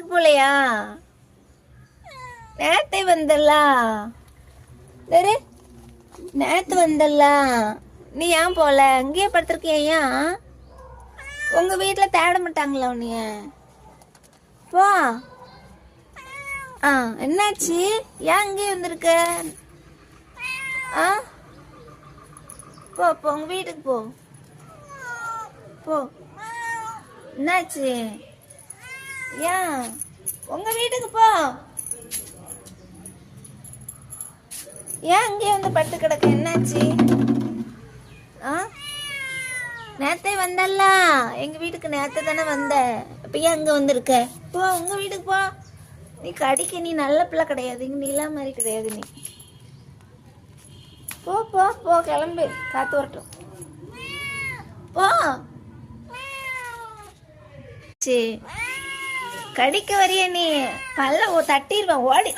வீட்டுக்கு போலையா? நேத்தே வந்தல்ல. நேத்து வந்தல்ல, நீ ஏன் போல? அங்கேயே படுத்திருக்கியா? உங்க வீட்டுல தேட மாட்டாங்களா உன்னைய? போ. என்னாச்சு? ஏன் அங்கேயே வந்திருக்க? போ போ, உங்க வீட்டுக்கு போ. போ. என்னாச்சு? ஏன் உங்க வீட்டுக்கு போ. ஏன் அங்கேயே வந்து படுத்து கிடக்க? என்னாச்சு? நேத்தே வந்தல்ல, எங்க வீட்டுக்கு நேத்து தானே வந்த. இப்ப ஏன் அங்க வந்திருக்க? போ உங்க வீட்டுக்கு போ. நீ கடிக்க, நீ நல்ல பிள்ளை கிடையாது, நீ எல்லாம் மாதிரி கிடையாது. நீ போ போ போ, கிளம்பு, காத்து வரட்டும். போ. கடிக்க வரிய நீ? பல்ல தட்டிடுவேன், ஓடி.